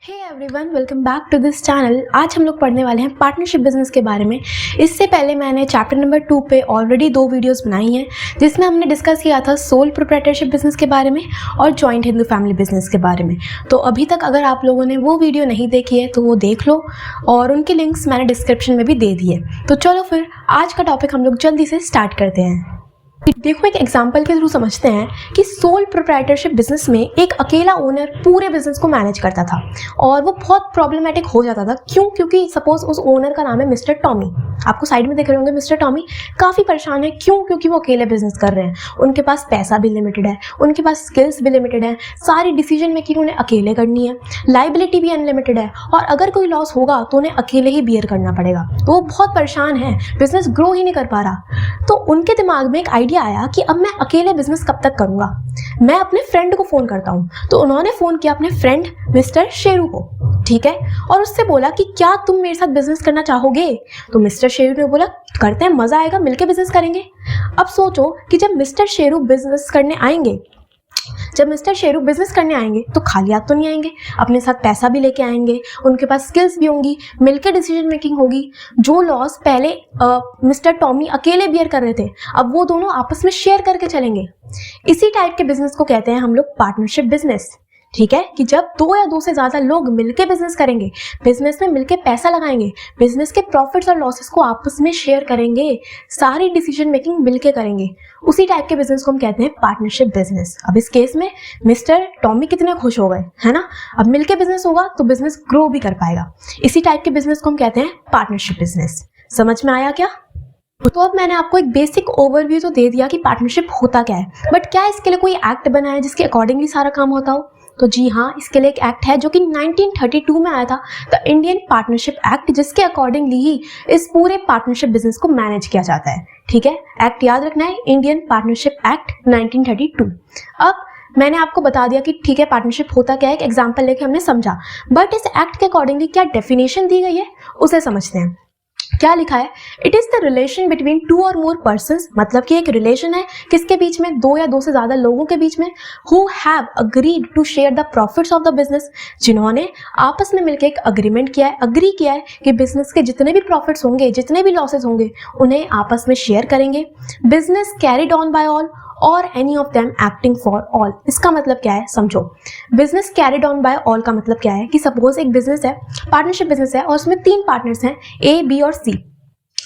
Hey everyone, welcome back to this channel. आज हम लोग पढ़ने वाले हैं पार्टनरशिप बिजनेस के बारे में। इससे पहले मैंने चैप्टर नंबर 2 पे ऑलरेडी 2 वीडियोस बनाई हैं जिसमें हमने डिस्कस किया था सोल प्रोप्राइटरशिप बिजनेस के बारे में और जॉइंट हिंदू फैमिली बिजनेस के बारे में। तो अभी तक अगर आप लोगों ने वो वीडियो नहीं देखी है तो वो देख लो और उनके लिंक्स मैंने डिस्क्रिप्शन में भी दे दिए। तो चलो फिर आज का टॉपिक हम लोग जल्दी से स्टार्ट करते हैं। देखो, एक एग्जाम्पल के थ्रू समझते हैं कि सोल प्रोप्राइटरशिप बिजनेस में एक अकेला ओनर पूरे बिजनेस को मैनेज करता था और वो बहुत प्रॉब्लमेटिक हो जाता था। क्योंकि सपोज उस ओनर का नाम है मिस्टर टॉमी। आपको साइड में देख रहे होंगे मिस्टर टॉमी काफ़ी परेशान है। क्योंकि वो अकेले बिजनेस कर रहे हैं, उनके पास पैसा भी लिमिटेड है, उनके पास स्किल्स भी लिमिटेड है, सारी डिसीजन मेकिंग उन्हें अकेले करनी है, लाइबिलिटी भी अनलिमिटेड है और अगर कोई लॉस होगा तो उन्हें अकेले ही बियर करना पड़ेगा। तो वो बहुत परेशान है, बिजनेस ग्रो ही नहीं कर पा रहा। तो उनके दिमाग में एक आइडिया आया कि अब मैं अकेले बिजनेस कब तक करूंगा, मैं अपने फ्रेंड को फोन करता हूं। तो उन्होंने फोन किया अपने फ्रेंड मिस्टर शेरू को, ठीक है, और उससे बोला कि क्या तुम मेरे साथ बिजनेस करना चाहोगे। तो मिस्टर शेरू ने बोला करते हैं, मजा आएगा, मिलके बिजनेस करेंगे। अब सोचो कि जब मिस्टर शेरू बिजनेस करने आएंगे तो खाली हाथ तो नहीं आएंगे, अपने साथ पैसा भी लेके आएंगे, उनके पास स्किल्स भी होंगी, मिलकर डिसीजन मेकिंग होगी। जो लॉस पहले मिस्टर टॉमी अकेले बियर कर रहे थे, अब वो दोनों आपस में शेयर करके चलेंगे। इसी टाइप के बिजनेस को कहते हैं हम लोग पार्टनरशिप बिजनेस। ठीक है, कि जब 2 या 2 से ज़्यादा लोग मिलके बिजनेस करेंगे, बिजनेस में मिलके पैसा लगाएंगे, बिजनेस के प्रॉफिट्स और लॉसेस को आपस में शेयर करेंगे, सारी डिसीजन मेकिंग मिलके करेंगे, उसी टाइप के बिजनेस को हम कहते हैं पार्टनरशिप बिजनेस। अब इस केस में मिस्टर टॉमी कितने खुश हो गए, है ना। अब मिलके बिजनेस होगा तो बिजनेस ग्रो भी कर पाएगा। इसी टाइप के बिजनेस को हम कहते हैं पार्टनरशिप बिजनेस। समझ में आया क्या? तो अब मैंने आपको एक बेसिक ओवरव्यू तो दे दिया कि पार्टनरशिप होता क्या है, बट क्या इसके लिए कोई एक्ट बना है जिसके अकॉर्डिंगली सारा काम होता हो? तो जी हाँ, इसके लिए एक एक्ट है जो कि 1932 में आया था, द इंडियन पार्टनरशिप एक्ट, जिसके अकॉर्डिंगली ही इस पूरे पार्टनरशिप बिजनेस को मैनेज किया जाता है। ठीक है, एक्ट याद रखना है, इंडियन पार्टनरशिप एक्ट 1932। अब मैंने आपको बता दिया कि ठीक है पार्टनरशिप होता क्या है, एक एग्जाम्पल लेके हमने समझा, बट इस एक्ट के अकॉर्डिंगली क्या डेफिनेशन दी गई है उसे समझते हैं। क्या लिखा है? It is the relation between 2 और मोर पर्सन्स, मतलब कि एक रिलेशन है किसके बीच में, 2 या 2 से ज्यादा लोगों के बीच में, who have agreed to share the profits of the business, जिन्होंने आपस में मिलकर एक अग्रीमेंट किया है, अग्री किया है कि बिजनेस के जितने भी प्रॉफिट्स होंगे, जितने भी लॉसेस होंगे, उन्हें आपस में शेयर करेंगे। Business carried on by all और any of them acting for all. इसका मतलब क्या है समझो। Business carried on by all का मतलब क्या है कि सपोज एक बिजनेस है, पार्टनरशिप बिजनेस है और उसमें 3 पार्टनर्स हैं, ए, बी और C.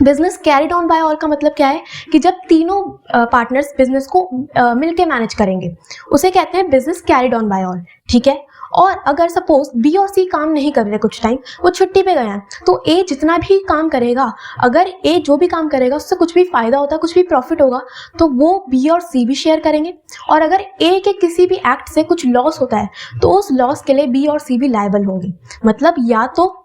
Business carried on by all का मतलब क्या है कि जब तीनों पार्टनर्स बिजनेस को मिलके मैनेज करेंगे, उसे कहते हैं business carried on by all. ठीक है, और अगर सपोज बी और सी काम नहीं कर रहे, कुछ टाइम वो छुट्टी पे गए हैं, तो ए जितना भी काम करेगा, अगर ए जो भी काम करेगा उससे कुछ भी फायदा होता है, कुछ भी प्रॉफिट होगा, तो वो बी और सी भी शेयर करेंगे। और अगर ए के किसी भी एक्ट से कुछ लॉस होता है तो उस लॉस के लिए बी और सी भी लायबल होंगे। मतलब या तो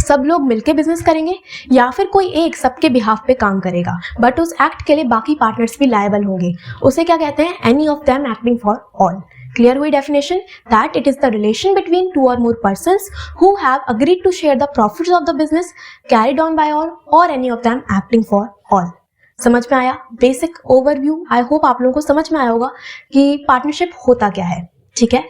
सब लोग मिलके बिजनेस करेंगे या फिर कोई एक सबके बिहाफ पे काम करेगा, बट उस एक्ट के लिए बाकी पार्टनर्स भी लायबल होंगे। उसे क्या कहते हैं? Any of them acting for all. Clear हुई definition? That it is the relation between 2 और more persons who have agreed to share the profits of the business carried on by all और any of them acting for all. समझ में आया? Basic overview. I hope आप लोगों को समझ में आया होगा कि पार्टनरशिप होता क्या है। ठीक है,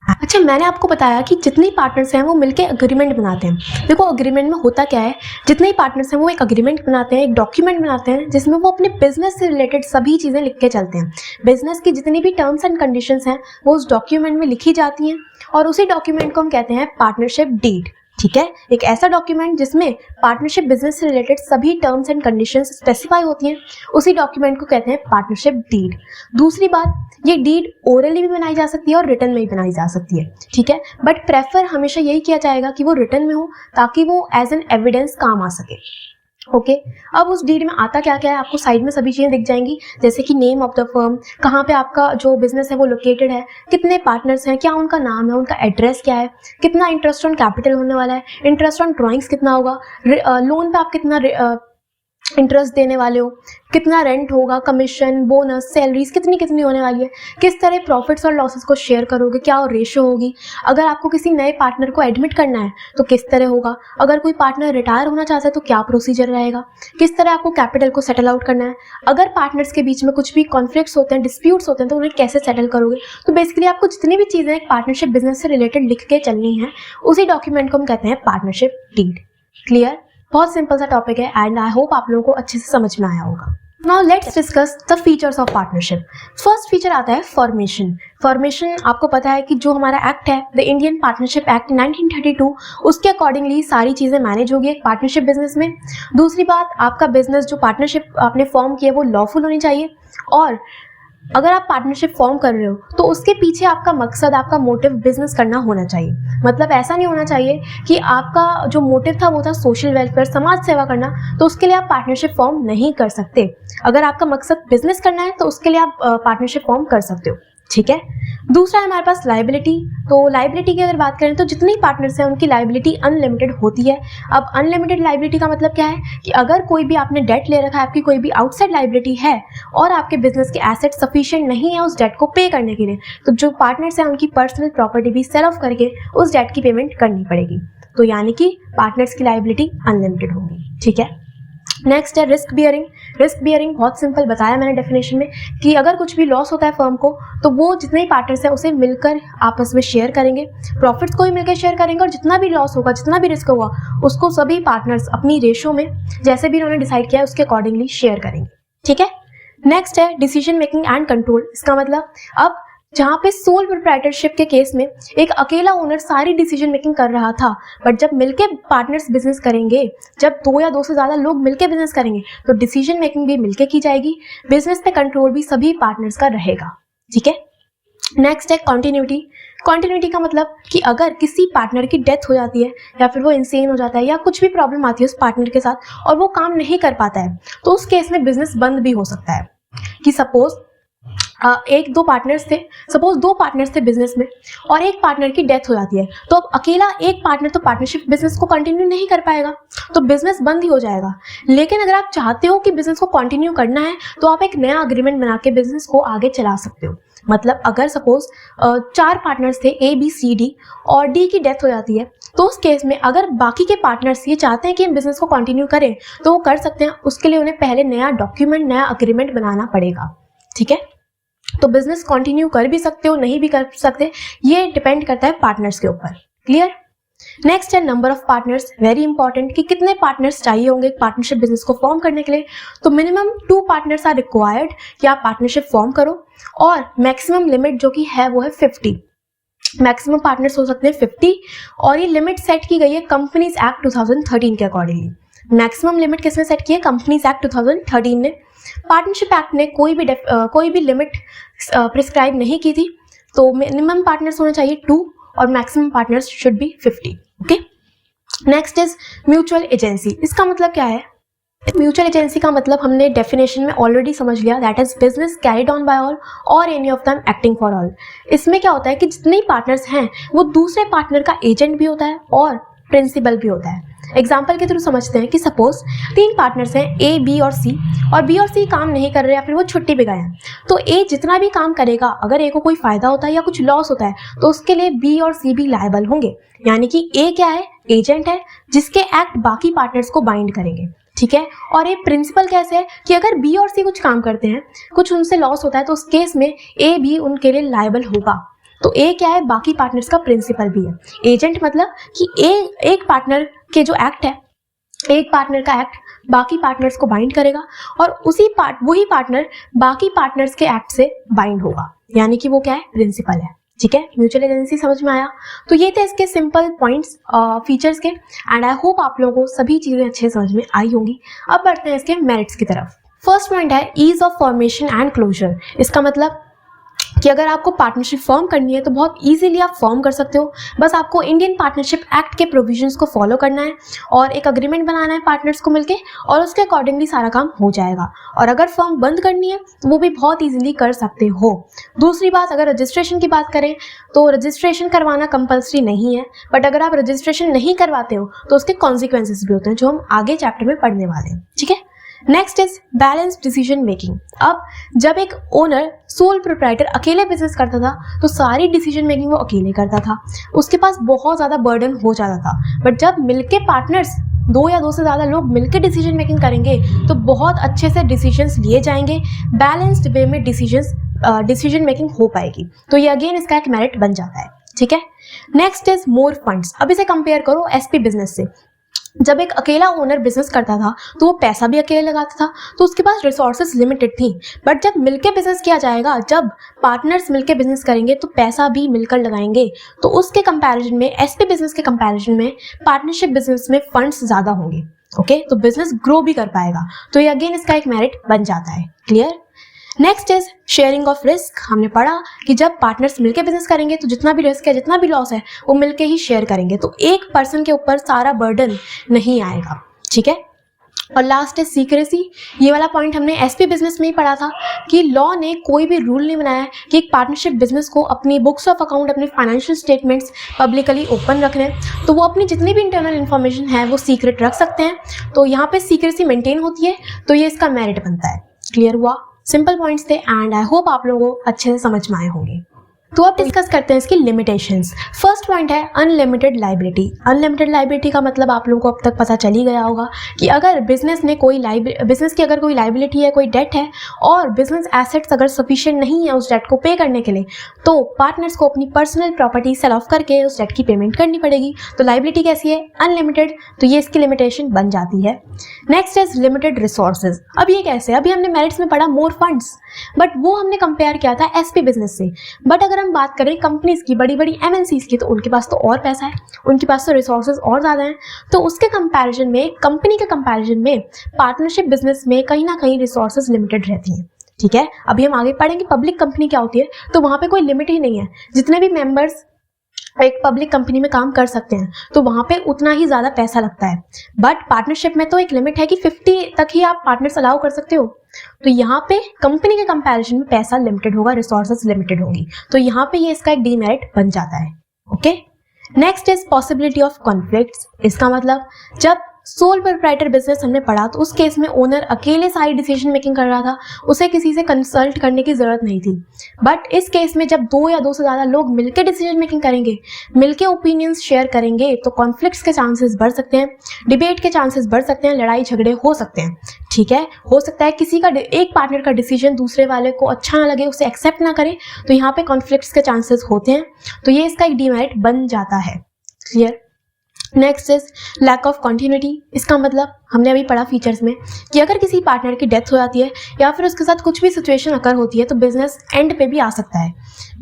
अच्छा, मैंने आपको बताया कि जितने पार्टनर्स हैं वो मिलके अग्रीमेंट बनाते हैं। देखो अग्रीमेंट में होता क्या है, जितने ही पार्टनर्स हैं वो एक अग्रीमेंट बनाते हैं, एक डॉक्यूमेंट बनाते हैं जिसमें वो अपने बिजनेस से रिलेटेड सभी चीज़ें लिख के चलते हैं। बिजनेस की जितनी भी टर्म्स एंड कंडीशंस हैं वो उस डॉक्यूमेंट में लिखी जाती हैं और उसी डॉक्यूमेंट को हम कहते हैं पार्टनरशिप डीड। ठीक है, एक ऐसा डॉक्यूमेंट जिसमें पार्टनरशिप बिजनेस से रिलेटेड सभी टर्म्स एंड कंडीशंस स्पेसिफाई होती हैं, उसी डॉक्यूमेंट को कहते हैं पार्टनरशिप डीड। दूसरी बात, ये डीड ओरली भी बनाई जा सकती है और रिटन में भी बनाई जा सकती है। ठीक है, बट प्रेफर हमेशा यही किया जाएगा कि वो रिटन में हो ताकि वो एज एन एविडेंस काम आ सके। ओके, अब उस डीड में आता क्या क्या है, आपको साइड में सभी चीज़ें दिख जाएंगी, जैसे कि नेम ऑफ द फर्म, कहाँ पे आपका जो बिजनेस है वो लोकेटेड है, कितने पार्टनर्स हैं, क्या उनका नाम है, उनका एड्रेस क्या है, कितना इंटरेस्ट ऑन कैपिटल होने वाला है, इंटरेस्ट ऑन ड्रॉइंग्स कितना होगा, लोन पे आप कितना इंटरेस्ट देने वाले हो, कितना रेंट होगा, कमीशन, बोनस, सैलरीज कितनी कितनी होने वाली है, किस तरह प्रॉफिट्स और लॉसेस को शेयर करोगे, क्या रेशियो होगी, अगर आपको किसी नए पार्टनर को एडमिट करना है तो किस तरह होगा, अगर कोई पार्टनर रिटायर होना चाहता है तो क्या प्रोसीजर रहेगा, किस तरह आपको कैपिटल को सेटल आउट करना है, अगर पार्टनर्स के बीच में कुछ भी कॉन्फ्लिक्ट्स होते हैं, डिस्प्यूट्स होते हैं तो उन्हें कैसे सेटल करोगे। तो बेसिकली आपको जितनी भी चीज़ें एक पार्टनरशिप बिजनेस से रिलेटेड लिख के चलनी है, उसी डॉक्यूमेंट को हम कहते हैं पार्टनरशिप डीड। क्लियर? बहुत सिंपल सा टॉपिक है एंड आई होप आप लोगों को अच्छे से समझ में आया होगा। Now let's discuss the features of partnership. First feature आता है फॉर्मेशन। फॉर्मेशन आपको पता है कि जो हमारा एक्ट है, द इंडियन पार्टनरशिप एक्ट 1932, उसके अकॉर्डिंगली सारी चीज़ें मैनेज होगी एक पार्टनरशिप बिजनेस में। दूसरी बात, आपका बिजनेस जो पार्टनरशिप आपने फॉर्म किया वो लॉफुल होनी चाहिए, और अगर आप पार्टनरशिप फॉर्म कर रहे हो तो उसके पीछे आपका मकसद, आपका मोटिव बिजनेस करना होना चाहिए। मतलब ऐसा नहीं होना चाहिए कि आपका जो मोटिव था वो था सोशल वेलफेयर, समाज सेवा करना, तो उसके लिए आप पार्टनरशिप फॉर्म नहीं कर सकते। अगर आपका मकसद बिजनेस करना है तो उसके लिए आप पार्टनरशिप फॉर्म कर सकते हो। ठीक है। दूसरा है हमारे पास लायबिलिटी। तो लायबिलिटी की अगर बात करें तो जितनी पार्टनर्स हैं उनकी लायबिलिटी अनलिमिटेड होती है। अब अनलिमिटेड लायबिलिटी का मतलब क्या है कि अगर कोई भी आपने डेट ले रखा है, आपकी कोई भी आउटसाइड लायबिलिटी है और आपके बिजनेस के एसेट सफिशिएंट नहीं है उस डेट को पे करने के लिए, तो जो पार्टनर्स हैं उनकी पर्सनल प्रॉपर्टी भी सेल ऑफ करके उस डेट की पेमेंट करनी पड़ेगी। तो यानी कि पार्टनर्स की लायबिलिटी अनलिमिटेड होगी। ठीक है। नेक्स्ट है रिस्क बियरिंग। रिस्क बियरिंग बहुत सिंपल बताया मैंने डेफिनेशन में कि अगर कुछ भी लॉस होता है फर्म को तो वो जितने ही पार्टनर्स हैं उसे मिलकर आपस में शेयर करेंगे, प्रॉफिट्स को भी मिलकर शेयर करेंगे, और जितना भी लॉस होगा, जितना भी रिस्क होगा, उसको सभी पार्टनर्स अपनी रेशो में जैसे भी उन्होंने डिसाइड किया है उसके अकॉर्डिंगली शेयर करेंगे। ठीक है। नेक्स्ट है डिसीजन मेकिंग एंड कंट्रोल। इसका मतलब अब जहाँ पे सोल प्रोप्राइटरशिप के केस में एक अकेला ओनर सारी डिसीजन मेकिंग कर रहा था, बट जब मिलके पार्टनर्स बिजनेस करेंगे, जब 2 या 2 से ज़्यादा लोग मिलके बिजनेस करेंगे तो डिसीजन मेकिंग भी मिलके की जाएगी, बिजनेस पे कंट्रोल भी सभी पार्टनर्स का रहेगा। ठीक है। नेक्स्ट है कॉन्टिन्यूटी। कॉन्टिन्यूटी का मतलब कि अगर किसी पार्टनर की डेथ हो जाती है या फिर वो इंसेन हो जाता है या कुछ भी प्रॉब्लम आती है उस पार्टनर के साथ और वो काम नहीं कर पाता है, तो उस केस में बिजनेस बंद भी हो सकता है। कि सपोज एक दो पार्टनर्स थे, सपोज 2 पार्टनर्स थे बिजनेस में और एक पार्टनर की डेथ हो जाती है, तो अब अकेला एक पार्टनर तो पार्टनरशिप बिजनेस को कंटिन्यू नहीं कर पाएगा, तो बिजनेस बंद ही हो जाएगा। लेकिन अगर आप चाहते हो कि बिजनेस को कंटिन्यू करना है तो आप एक नया अग्रीमेंट बना के बिजनेस को आगे चला सकते हो। मतलब अगर सपोज 4 पार्टनर्स थे A B C D और D की डेथ हो जाती है, तो उस केस में अगर बाकी के पार्टनर्स ये चाहते हैं कि हम बिजनेस को कंटिन्यू करें तो वो कर सकते हैं। उसके लिए उन्हें पहले नया डॉक्यूमेंट, नया अग्रीमेंट बनाना पड़ेगा। ठीक है। तो बिजनेस कंटिन्यू कर भी सकते हो, नहीं भी कर सकते, ये डिपेंड करता है पार्टनर्स के ऊपर। क्लियर? नेक्स्ट है number of partners. Very important कि कितने पार्टनर्स चाहिए होंगे एक पार्टनरशिप बिजनेस को फॉर्म करने के लिए। तो मिनिमम 2 पार्टनर्स आर रिक्वायर्ड कि आप पार्टनरशिप फॉर्म करो, और मैक्सिमम लिमिट जो कि है वो है 50। मैक्सिमम पार्टनर्स हो सकते हैं 50, और ये लिमिट सेट की गई है कंपनीज एक्ट 2013 के अकॉर्डिंगली। मैक्सिमम लिमिट किसने सेट की है? कंपनीज एक्ट 2013 ने। पार्टनरशिप एक्ट ने कोई भी लिमिट प्रिस्क्राइब नहीं की थी। तो मिनिमम पार्टनर्स होने चाहिए 2 और maximum partners should be 50। Okay. Next is mutual agency. इसका मतलब क्या है? म्यूचुअल एजेंसी का मतलब हमने डेफिनेशन में ऑलरेडी समझ लिया, that is business carried on by all और any of them acting for all. इसमें क्या होता है कि जितने पार्टनर्स हैं वो दूसरे पार्टनर का एजेंट भी होता है और प्रिंसिपल भी होता है। एग्जाम्पल के थ्रू समझते हैं कि सपोज 3 पार्टनर्स हैं A, B और C, और B और C काम नहीं कर रहे या फिर वो छुट्टी पे गए हैं, तो A जितना भी काम करेगा, अगर A को कोई फायदा होता है या कुछ लॉस होता है तो उसके लिए B और C भी लायबल होंगे। यानी कि A क्या है? एजेंट है जिसके एक्ट बाकी पार्टनर्स को बाइंड करेंगे। ठीक है। और एक प्रिंसिपल कैसे है कि अगर B और C कुछ काम करते हैं, कुछ उनसे लॉस होता है, तो उस केस में A भी उनके लिए लायबल होगा। तो A क्या है? बाकी पार्टनर्स का प्रिंसिपल भी है। एजेंट मतलब कि एक पार्टनर के जो एक्ट है, एक पार्टनर का एक्ट बाकी पार्टनर्स को बाइंड करेगा और वही पार्टनर बाकी पार्टनर्स के एक्ट से बाइंड होगा, यानी कि वो क्या है? प्रिंसिपल है। ठीक है। म्यूचुअल एजेंसी समझ में आया? तो ये थे इसके सिंपल पॉइंट्स फीचर्स के, एंड आई होप आप लोगों को सभी चीजें अच्छे समझ में आई होंगी। अब बढ़ते हैं इसके मेरिट्स की तरफ। फर्स्ट पॉइंट है ease of formation and closure. इसका मतलब कि अगर आपको पार्टनरशिप फॉर्म करनी है तो बहुत इजीली आप फॉर्म कर सकते हो। बस आपको इंडियन पार्टनरशिप एक्ट के प्रोविजंस को फॉलो करना है और एक अग्रीमेंट बनाना है पार्टनर्स को मिलके, और उसके अकॉर्डिंगली सारा काम हो जाएगा। और अगर फॉर्म बंद करनी है तो वो भी बहुत इजीली कर सकते हो। दूसरी बात, अगर रजिस्ट्रेशन की बात करें तो रजिस्ट्रेशन करवाना कंपल्सरी नहीं है, बट अगर आप रजिस्ट्रेशन नहीं करवाते हो तो उसके कॉन्सिक्वेंसेस भी होते हैं जो हम आगे चैप्टर में पढ़ने वाले हैं। ठीक है। Next is balance decision making. अब जब एक ओनर सोल प्रोप्राइटर अकेले बिजनेस करता था तो सारी डिसीजन मेकिंग वो अकेले करता था, उसके पास बहुत ज़्यादा बर्डन हो जाता था। बट जब मिलके पार्टनर्स, 2 या 2 से ज़्यादा लोग मिलकर डिसीजन मेकिंग करेंगे तो बहुत अच्छे से डिसीजंस लिए जाएंगे, बैलेंस्ड वे में डिसीजन मेकिंग हो पाएगी। तो ये अगेन इसका एक मेरिट बन जाता है, ठीक है। Next is more funds. अब इसे कंपेयर करो एसपी बिजनेस से। जब एक अकेला ओनर बिजनेस करता था तो वो पैसा भी अकेले लगाता था, तो उसके पास रिसोर्सेज लिमिटेड थी। बट जब मिलके बिजनेस किया जाएगा, जब पार्टनर्स मिलके बिजनेस करेंगे तो पैसा भी मिलकर लगाएंगे, तो उसके कंपैरिजन में, एसपी बिजनेस के कंपैरिजन में पार्टनरशिप बिजनेस में फंड्स ज़्यादा होंगे। ओके, तो बिजनेस ग्रो भी कर पाएगा। तो ये अगेन इसका एक मेरिट बन जाता है। Clear. Next is sharing of risk. हमने पढ़ा कि जब पार्टनर्स मिलकर बिजनेस करेंगे तो जितना भी रिस्क है, जितना भी लॉस है, वो मिलके ही शेयर करेंगे, तो एक पर्सन के ऊपर सारा बर्डन नहीं आएगा, ठीक है। और लास्ट इज सीक्रेसी। ये वाला पॉइंट हमने एसपी बिजनेस में ही पढ़ा था कि लॉ ने कोई भी रूल नहीं बनाया कि एक पार्टनरशिप बिजनेस को अपनी बुक्स ऑफ अकाउंट, अपने फाइनेंशियल स्टेटमेंट्स पब्लिकली ओपन रखने, तो वो अपनी जितनी भी इंटरनल इन्फॉर्मेशन है वो सीक्रेट रख सकते हैं। तो यहाँ पे सीक्रेसी मेंटेन होती है, तो ये इसका मेरिट बनता है। क्लियर हुआ। सिंपल पॉइंट्स थे एंड आई होप आप लोगों को अच्छे से समझ में आए होंगे। तो अब डिस्कस करते हैं इसकी लिमिटेशंस। फर्स्ट पॉइंट है अनलिमिटेड लाइबिलिटी। अनलिमिटेड लाइबिलिटी का मतलब आप लोगों को अब तक पता चल ही गया होगा कि अगर बिजनेस की अगर कोई लाइबिलिटी है, कोई डेट है और बिजनेस एसेट्स अगर सफिशिएंट नहीं है उस डेट को पे करने के लिए, तो पार्टनर्स को अपनी पर्सनल प्रॉपर्टी सेल ऑफ करके उस डेट की पेमेंट करनी पड़ेगी। तो लाइबिलिटी कैसी है? अनलिमिटेड। तो ये इसकी लिमिटेशन बन जाती है। Next is limited resources. अब ये कैसे? अभी हमने मेरिट्स में पढ़ा मोर फंड्स, बट वो हमने कंपेयर किया था एसपी बिजनेस से। बट अगर हम बात करें कंपनीज की, बड़ी बड़ी एमएनसीज की, तो उनके पास तो और पैसा है, उनके पास तो रिसोर्सेज और ज़्यादा हैं। तो उसके कंपैरिजन में, कंपनी के कंपैरिजन में पार्टनरशिप बिजनेस में कहीं ना कहीं रिसोर्सेज लिमिटेड रहती हैं, ठीक है। अभी हम आगे पढ़ेंगे पब्लिक कंपनी क्या होती है, तो वहाँ पे कोई लिमिट ही नहीं है। जितने भी मेंबर्स एक पब्लिक कंपनी में काम कर सकते हैं तो वहाँ पे उतना ही ज़्यादा पैसा लगता है। बट पार्टनरशिप में तो एक लिमिट है कि 50 तक ही आप पार्टनर्स अलाउ कर सकते हो। तो यहाँ पे कंपनी के कंपैरिजन में पैसा लिमिटेड होगा, रिसोर्सेज लिमिटेड होंगी, तो यहाँ पे ये इसका एक डीमेरिट बन जाता है। Okay. Next is possibility of conflicts. इसका मतलब जब सोल प्रोप्राइटर बिजनेस हमने पढ़ा तो उस केस में ओनर अकेले सारी डिसीजन मेकिंग कर रहा था, उसे किसी से कंसल्ट करने की जरूरत नहीं थी। बट इस केस में जब 2 या 2 से ज़्यादा लोग मिलकर डिसीजन मेकिंग करेंगे, मिलके ओपिनियंस शेयर करेंगे, तो कॉन्फ्लिक्ट्स के चांसेस बढ़ सकते हैं, डिबेट के चांसेस बढ़ सकते हैं, लड़ाई झगड़े हो सकते हैं, ठीक है। हो सकता है किसी का, एक पार्टनर का डिसीजन दूसरे वाले को अच्छा ना लगे, उसे एक्सेप्ट ना करे, तो यहाँ पे कॉन्फ्लिक्ट्स के चांसेस होते हैं। तो ये इसका एक डीमेरिट बन जाता है। Clear. Next is lack of continuity. इसका मतलब हमने अभी पढ़ा फीचर्स में कि अगर किसी पार्टनर की डेथ हो जाती है या फिर उसके साथ कुछ भी सिचुएशन अकर होती है तो बिजनेस एंड पे भी आ सकता है।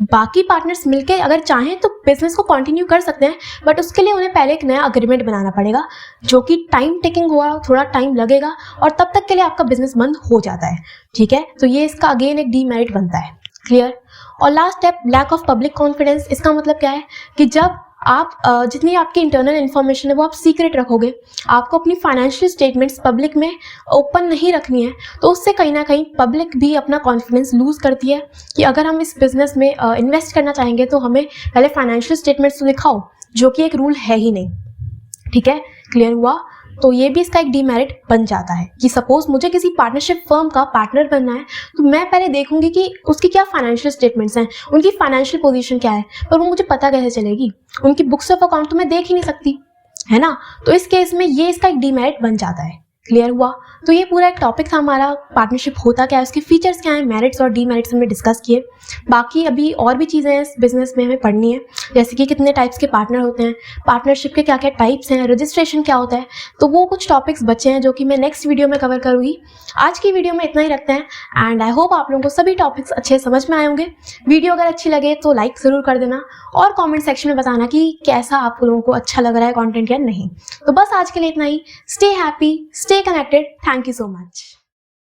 बाकी पार्टनर्स मिलके अगर चाहें तो बिजनेस को कंटिन्यू कर सकते हैं, बट उसके लिए उन्हें पहले एक नया अग्रीमेंट बनाना पड़ेगा जो कि टाइम टेकिंग होगा, थोड़ा टाइम लगेगा, और तब तक के लिए आपका बिजनेस बंद हो जाता है, ठीक है। तो ये इसका अगेन एक डीमेरिट बनता है। क्लियर। और last step lack of public confidence. इसका मतलब क्या है कि जब आप जितनी आपकी इंटरनल इन्फॉर्मेशन है वो आप सीक्रेट रखोगे, आपको अपनी फाइनेंशियल स्टेटमेंट्स पब्लिक में ओपन नहीं रखनी है, तो उससे कहीं ना कहीं पब्लिक भी अपना कॉन्फिडेंस लूज़ करती है कि अगर हम इस बिज़नेस में इन्वेस्ट करना चाहेंगे तो हमें पहले फाइनेंशियल स्टेटमेंट्स तो दिखाओ, जो कि एक रूल है ही नहीं, ठीक है। क्लियर हुआ। तो ये भी इसका एक डीमेरिट बन जाता है कि सपोज मुझे किसी पार्टनरशिप फर्म का पार्टनर बनना है तो मैं पहले देखूंगी कि उसकी क्या फाइनेंशियल स्टेटमेंट्स हैं, उनकी फाइनेंशियल पोजीशन क्या है, पर वो मुझे पता कैसे चलेगी? उनकी बुक्स ऑफ अकाउंट तो मैं देख ही नहीं सकती, है ना। तो इस केस में ये इसका एक डीमेरिट बन जाता है। क्लियर हुआ। तो ये पूरा एक टॉपिक था हमारा, पार्टनरशिप होता क्या है, उसके फीचर्स क्या हैं, मेरिट्स और डीमेरिट्स हमने डिस्कस किए। बाकी अभी और भी चीज़ें इस बिजनेस में हमें पढ़नी है, जैसे कि कितने टाइप्स के पार्टनर होते हैं, पार्टनरशिप के क्या क्या टाइप्स हैं, रजिस्ट्रेशन क्या होता है, तो वो कुछ टॉपिक्स बचे हैं जो कि मैं नेक्स्ट वीडियो में कवर करूँगी। आज की वीडियो में इतना ही रखते हैं एंड आई होप आप लोगों को सभी टॉपिक्स अच्छे समझ में आए होंगे। वीडियो अगर अच्छी लगे तो लाइक ज़रूर कर देना और कॉमेंट सेक्शन में बताना कि कैसा आप लोगों को अच्छा लग रहा है कॉन्टेंट या नहीं। तो बस आज के लिए इतना ही। Stay happy, stay connected. Thank you so much.